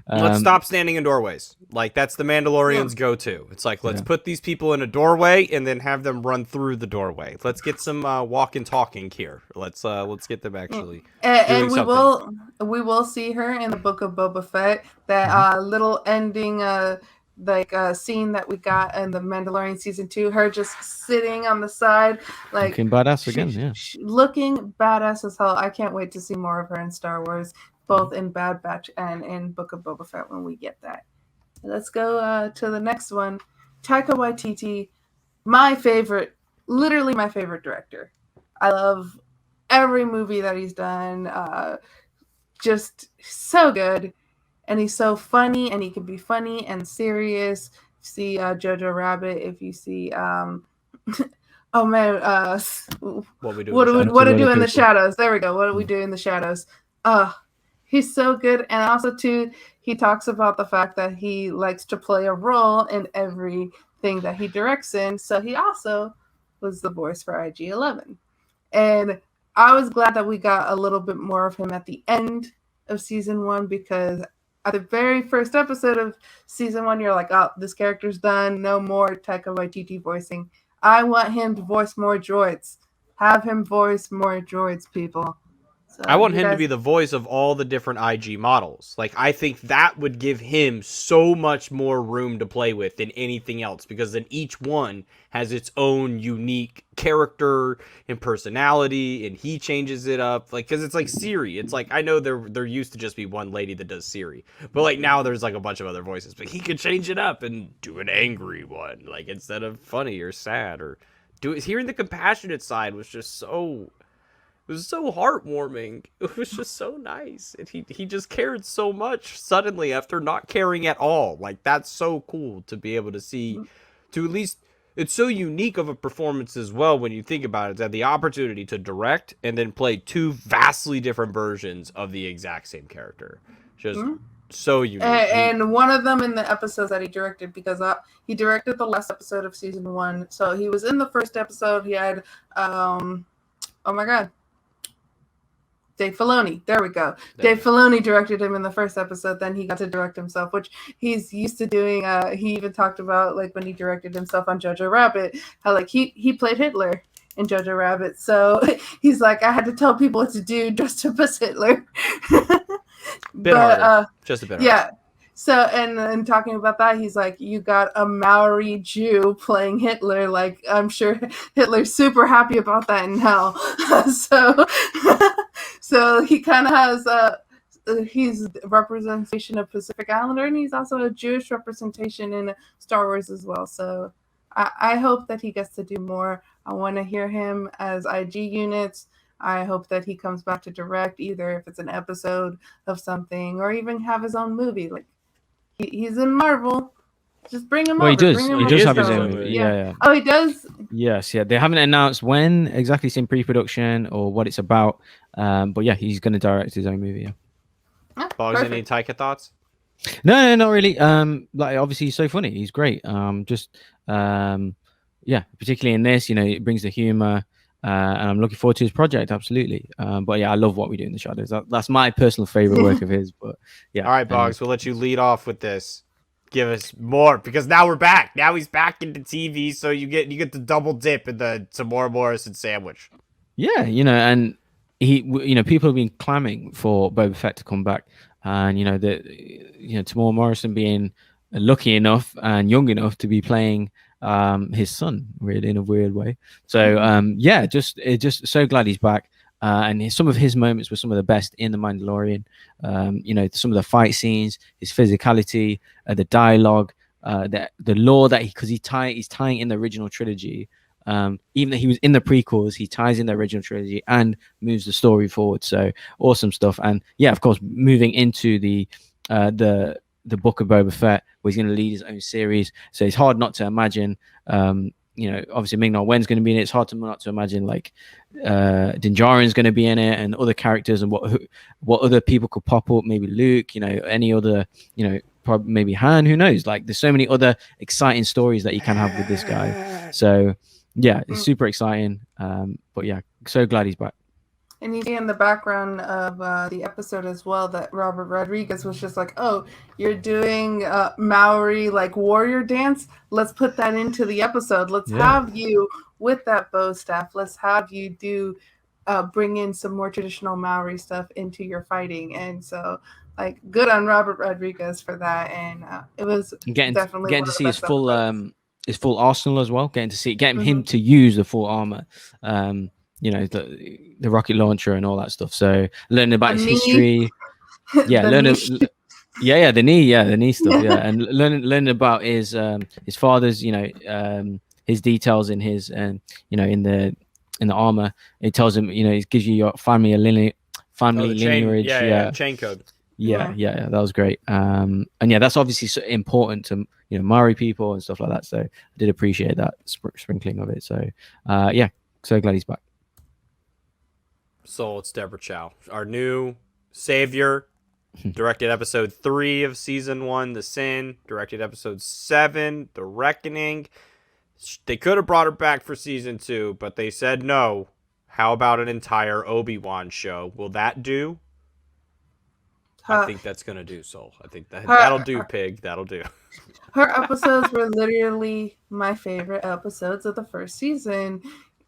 let's stop standing in doorways. Like, that's the Mandalorian's go-to. It's like, let's put these people in a doorway and then have them run through the doorway. Let's get some walking talking here. Let's get them actually and doing we will see her in the Book of Boba Fett. That little ending scene that we got in the Mandalorian season 2. Her just sitting on the side, like looking badass again. Looking badass as hell. I can't wait to see more of her in Star Wars, both in Bad Batch and in Book of Boba Fett when we get that. Let's go to the next one. Taika Waititi, literally my favorite director. I love every movie that he's done. Just so good. And he's so funny, and he can be funny and serious. See Jojo Rabbit, if you see oh man, what do we do in the shadows? There we go. What do we do in the shadows? He's so good. And also too, he talks about the fact that he likes to play a role in everything that he directs in. So he also was the voice for IG-11. And I was glad that we got a little bit more of him at the end of season 1, because at the very first episode of season 1, you're like, oh, this character's done. No more Taika Waititi voicing. I want him to voice more droids. Have him voice more droids, people. So I want him to be the voice of all the different IG models. Like, I think that would give him so much more room to play with than anything else, because then each one has its own unique character and personality, and he changes it up. Like, because it's like Siri. It's like, I know there used to just be one lady that does Siri, but like now there's like a bunch of other voices, but he could change it up and do an angry one, like, instead of funny or sad, or hearing the compassionate side was just so... It was so heartwarming. It was just so nice. And he just cared so much suddenly after not caring at all. Like, that's so cool to be able to see, to at least it's so unique of a performance as well when you think about it, that the opportunity to direct and then play two vastly different versions of the exact same character. Just so unique. And one of them in the episodes that he directed, because he directed the last episode of season 1. So he was in the first episode. He had, oh my God, Dave Filoni. There we go. Dave Filoni directed him in the first episode. Then he got to direct himself, which he's used to doing. He even talked about like when he directed himself on Jojo Rabbit, how like he played Hitler in Jojo Rabbit. So he's like, I had to tell people what to do dressed up as Hitler. Just a bit harder. Yeah. So, and talking about that, he's like, you got a Maori Jew playing Hitler. Like, I'm sure Hitler's super happy about that in hell. So he kind of has he's a representation of Pacific Islander, and he's also a Jewish representation in Star Wars as well. So I hope that he gets to do more. I want to hear him as IG units. I hope that he comes back to direct, either if it's an episode of something or even have his own movie. Like, he's in Marvel. Just bring him over. He does. He does have his own movie. Yeah. Oh, he does? Yes, yeah. They haven't announced when exactly it's in pre-production or what it's about. But yeah, he's going to direct his own movie. Yeah. Bogz, any Taika thoughts? No, not really. Like obviously he's so funny. He's great. Yeah, particularly in this, it brings the humor. And I'm looking forward to his project, absolutely. But yeah, I love What We Do in the Shadows. That's my personal favorite work of his. But yeah. All right, Bogz, we'll let you lead off with this. Give us more, because now we're back. Now he's back into TV, so you get the double dip in the Tamora Morrison sandwich. Yeah, and people have been clamoring for Boba Fett to come back, and Tamora Morrison being lucky enough and young enough to be playing his son, really, in a weird way. So just so glad he's back. And some of his moments were some of the best in The Mandalorian. Some of the fight scenes, his physicality, the dialogue, the lore that he's tying in the original trilogy. Even though he was in the prequels, he ties in the original trilogy and moves the story forward. So awesome stuff. And yeah, of course, moving into the book of Boba Fett, where he's going to lead his own series. So it's hard not to imagine. Obviously Ming-Na Wen's going to be in it. It's hard not to imagine like Din Djarin's going to be in it, and other characters, and what other people could pop up. Maybe Luke, any other, probably maybe Han. Who knows? Like there's so many other exciting stories that you can have with this guy. So yeah, it's super exciting. But yeah, so glad he's back. And you see in the background of the episode as well that Robert Rodriguez was just like, oh, you're doing Maori like warrior dance? Let's put that into the episode. Let's have you with that bow staff. Let's have you bring in some more traditional Maori stuff into your fighting. And so, like, good on Robert Rodriguez for that. And it was definitely getting to see his full arsenal as well. Getting him to use the full armor. The rocket launcher and all that stuff. So learning about his history, the knee stuff, and learning about his father's, his details in his in the armor. It tells him, it gives you your family lineage, chain code. Yeah, that was great. And that's obviously so important to Maori people and stuff like that. So I did appreciate that sprinkling of it. So so glad he's back. So it's Deborah Chow, our new savior. Directed episode 3 of season 1, The Sin. Directed episode 7, The Reckoning. They could have brought her back for season 2, but they said no. How about an entire Obi-Wan show? Will that do? I think that's gonna do, Soul. I think that'll do, Pig. That'll do. Her episodes were literally my favorite episodes of the first season.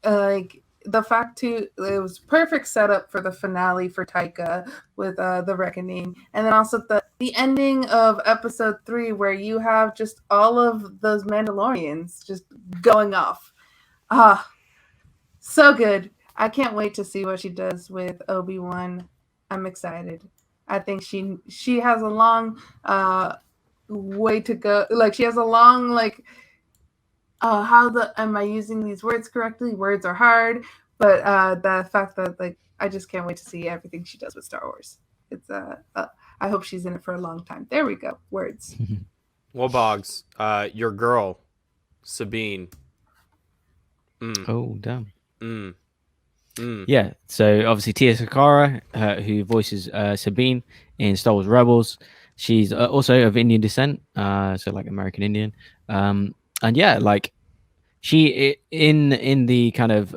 Like, the fact it was perfect setup for the finale for Taika with The Reckoning, and then also the ending of episode 3 where you have just all of those Mandalorians just going off. So good. I can't wait to see what she does with Obi-Wan. I'm excited. I think she has a long way to go. Like, she has a long am I using these words correctly? Words are hard, but the fact that I just can't wait to see everything she does with Star Wars. It's I hope she's in it for a long time. There we go. Words. Well, Bogz, your girl, Sabine, Oh, damn. Mm. Mm. Yeah, so obviously Tia Sakara, who voices Sabine in Star Wars Rebels, she's also of Indian descent, so like American Indian, and yeah, like in the kind of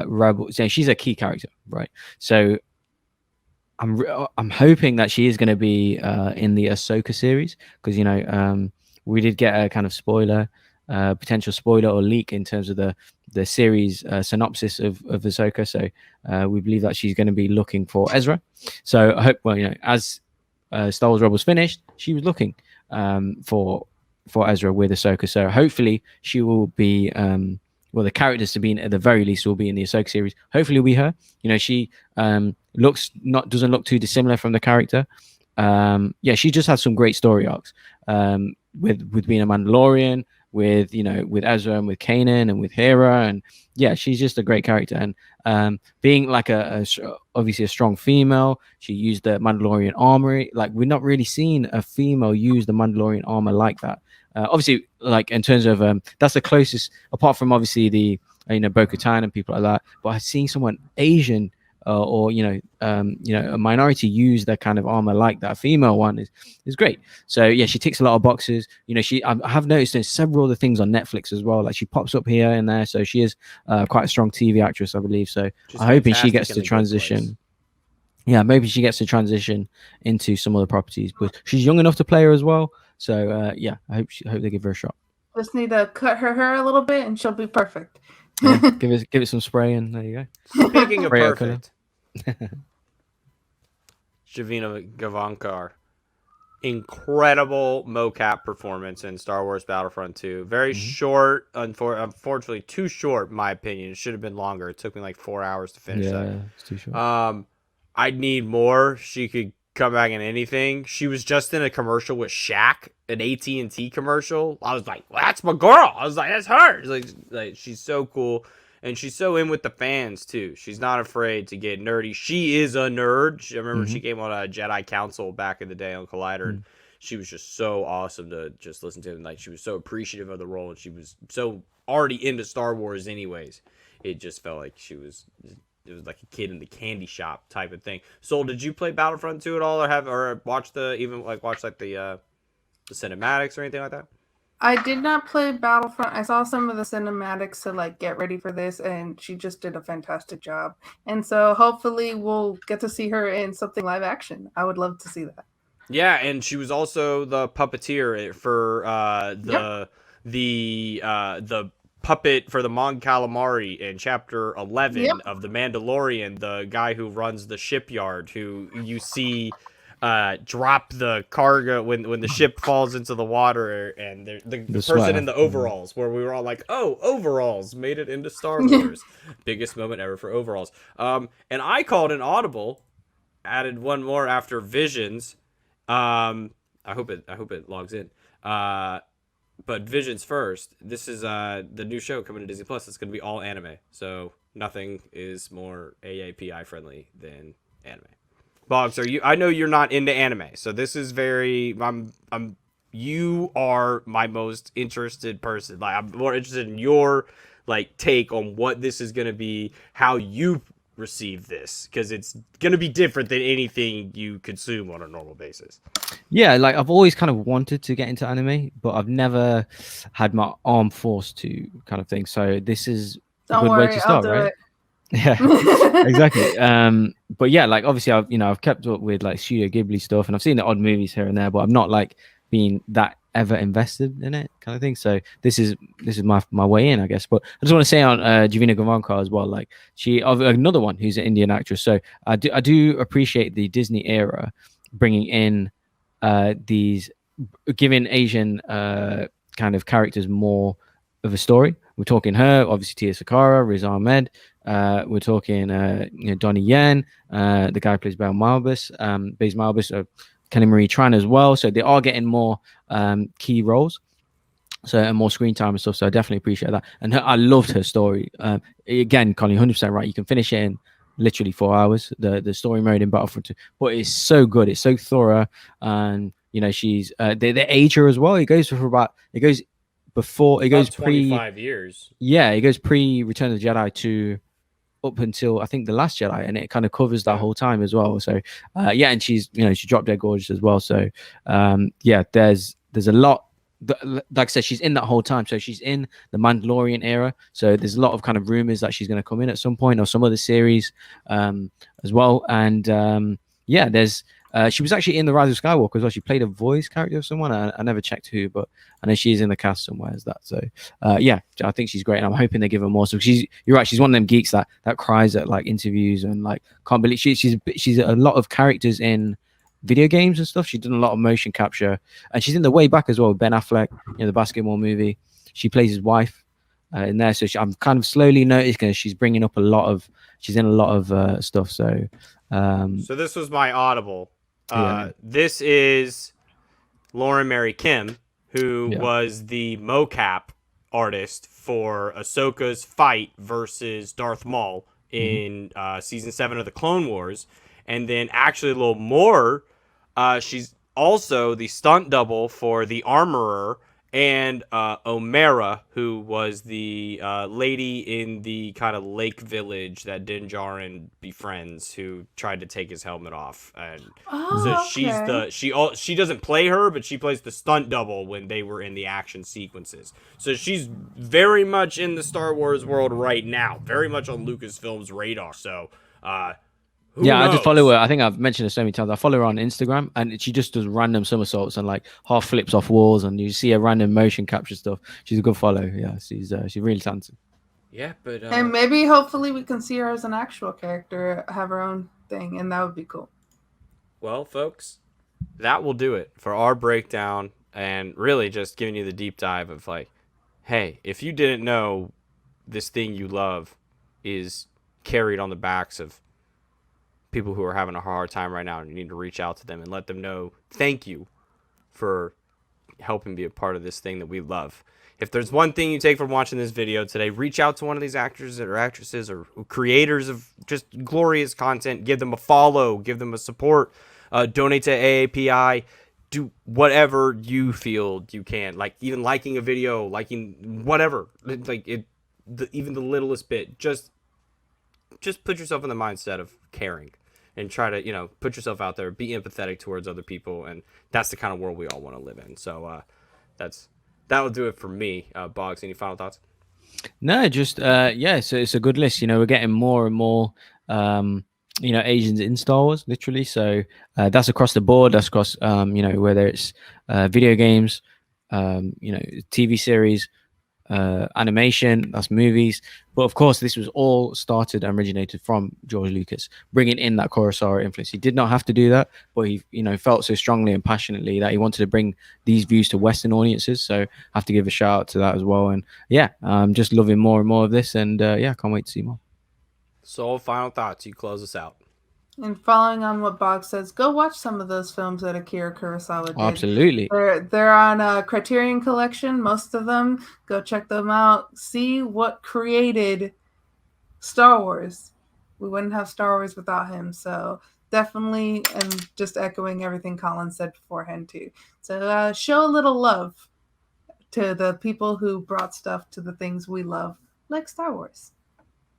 Rebels, so she's a key character, right? So I'm hoping that she is going to be in the Ahsoka series because we did get a kind of potential spoiler or leak in terms of the series synopsis of Ahsoka. So we believe that she's going to be looking for Ezra. So I hope, well, as Star Wars Rebels finished, she was looking for Ezra with Ahsoka. So hopefully she will be. Well, the characters to be in, at the very least, will be in the Ahsoka series. Hopefully, we her. She doesn't look too dissimilar from the character. Yeah, she just has some great story arcs. With being a Mandalorian, with Ezra and with Kanan and with Hera, and yeah, she's just a great character. And being like obviously a strong female, she used the Mandalorian armor. Like we're not really seeing a female use the Mandalorian armor like that. Obviously, like in terms of that's the closest, apart from obviously the Bo-Katan and people like that. But seeing someone Asian or a minority use that kind of armor like that female one is great. So yeah, she ticks a lot of boxes. I have noticed there's several other things on Netflix as well. Like she pops up here and there, so she is quite a strong TV actress, I believe. So I'm hoping she gets to transition. Yeah, maybe she gets to transition into some other properties, but she's young enough to play her as well. So yeah, I hope they give her a shot. Just need to cut her hair a little bit and she'll be perfect. Yeah, give it some spray and there you go. Speaking of perfect, Javina Gavankar, incredible mocap performance in Star Wars Battlefront 2. Very short, unfortunately too short in my opinion. It should have been longer. It took me like 4 hours to finish that. Yeah, it's too short. I'd need more. She could come back in anything. She was just in a commercial with Shaq, an AT&T commercial. I was like, well, that's my girl. I was like, that's her. Like she's so cool. And she's so in with the fans, too. She's not afraid to get nerdy. She is a nerd. I remember she came on a Jedi Council back in the day on Collider. And she was just so awesome to just listen to. And like, she was so appreciative of the role. And she was so already into Star Wars anyways. It just felt like it was like a kid in the candy shop type of thing. Soul, did you play Battlefront 2 at all or watch the cinematics or anything like that? I did not play Battlefront. I saw some of the cinematics to like get ready for this, and she just did a fantastic job. And so hopefully we'll get to see her in something live action. I would love to see that. Yeah, and she was also the puppeteer for the puppet for the Mon Calamari in Chapter 11 of The Mandalorian, the guy who runs the shipyard, who you see drop the cargo when the ship falls into the water, and the person in the overalls, where we were all like, oh, overalls made it into Star Wars. Biggest moment ever for overalls. And I called an audible, added one more after Visions. I hope it logs in. But Visions first. This is the new show coming to Disney Plus. It's going to be all anime. So nothing is more AAPI friendly than anime. Bogz, I know you're not into anime, so this is very. You are my most interested person. Like, I'm more interested in your take on what this is going to be, how you receive this, because it's going to be different than anything you consume on a normal basis. Yeah, like I've always kind of wanted to get into anime, but I've never had my arm forced to, kind of thing. So this is a good way to start, right? It. Yeah, exactly. But yeah, like obviously I've kept up with like Studio Ghibli stuff, and I've seen the odd movies here and there, but I'm not like being that ever invested in it, kind of thing. So this is my way in, I guess. But I just want to say on Javina Gavankar as well, like another one who's an Indian actress. So I do appreciate the Disney era bringing in these, giving Asian kind of characters more of a story. We're talking her, obviously Tia Sakara, Riz Ahmed. We're talking Donnie Yen, the guy who plays Baze Malbus, Kelly Marie Tran as well. So they are getting more key roles, and more screen time and stuff. So I definitely appreciate that. And I loved her story. Again, Colin, 100% right. You can finish it in literally 4 hours. The story mode in Battlefront 2, but it's so good. It's so thorough, and she's they age her as well. It goes before it goes About pre 25 years. yeah, it goes pre Return of the Jedi to up until I think the Last Jedi, and it kind of covers that whole time as well. So yeah, and she's she dropped dead gorgeous as well. So yeah, there's a lot. Like I said, she's in that whole time. So she's in the Mandalorian era. So there's a lot of kind of rumors that she's going to come in at some point or some other series as well. And yeah, there's she was actually in the Rise of Skywalker as well. She played a voice character of someone. I never checked who, but I know she's in the cast somewhere as that. So yeah, I think she's great, and I'm hoping they give her more. So you're right, she's one of them geeks that cries at like interviews and like can't believe she's a lot of characters in video games and stuff. She's done a lot of motion capture, and she's in the way back as well with Ben Affleck, the basketball movie. She plays his wife in there. So I'm kind of slowly noticing she's bringing up she's in a lot of stuff. So so this was my audible. Yeah. This is Lauren Mary Kim, who was the mocap artist for Ahsoka's fight versus Darth Maul in season 7 of the Clone Wars. And then actually a little more, she's also the stunt double for the Armorer and Omera, who was the lady in the kind of lake village that Din Djarin befriends, who tried to take his helmet off. And so she doesn't play her, but she plays the stunt double when they were in the action sequences. So she's very much in the Star Wars world right now, very much on Lucasfilm's radar. So who knows? I just follow her. I think I've mentioned it so many times. I follow her on Instagram, and she just does random somersaults and like half flips off walls, and you see her random motion capture stuff. She's a good follow. Yeah, she's really talented. Yeah, but and maybe hopefully we can see her as an actual character, have her own thing, and that would be cool. Well, folks, that will do it for our breakdown, and really just giving you the deep dive of like, hey, if you didn't know this thing you love is carried on the backs of people who are having a hard time right now, and you need to reach out to them and let them know thank you for helping be a part of this thing that we love. If there's one thing you take from watching this video today, reach out to one of these actors or actresses or creators of just glorious content. Give them a follow, give them a support, donate to AAPI, do whatever you feel you can, like even liking a video, liking whatever, like even the littlest bit. Just put yourself in the mindset of caring and try to, put yourself out there, be empathetic towards other people. And that's the kind of world we all want to live in. So that'll do it for me. Bogz, any final thoughts? No, just yeah, so it's a good list. We're getting more and more Asians in Star Wars, literally. So that's across the board. That's across whether it's video games, TV series, animation, that's movies. But of course, this was all started and originated from George Lucas, bringing in that Kurosawa influence. He did not have to do that, but he felt so strongly and passionately that he wanted to bring these views to Western audiences. So I have to give a shout out to that as well. And yeah, I'm just loving more and more of this, and yeah, can't wait to see more. So final thoughts, you close us out. And following on what Bogz says, go watch some of those films that Akira Kurosawa did. Absolutely. They're on a Criterion Collection, most of them. Go check them out. See what created Star Wars. We wouldn't have Star Wars without him. So definitely, and just echoing everything Colin said beforehand too. So show a little love to the people who brought stuff to the things we love, like Star Wars.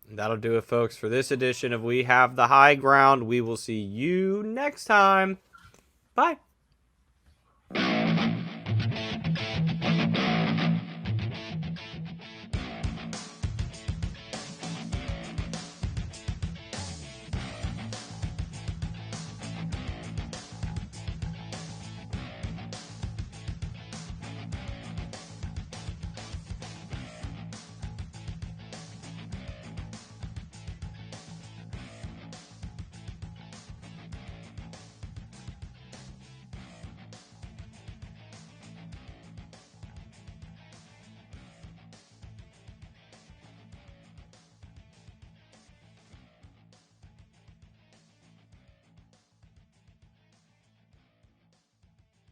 That'll do it, folks, for this edition of We Have the High Ground. We will see you next time. Bye.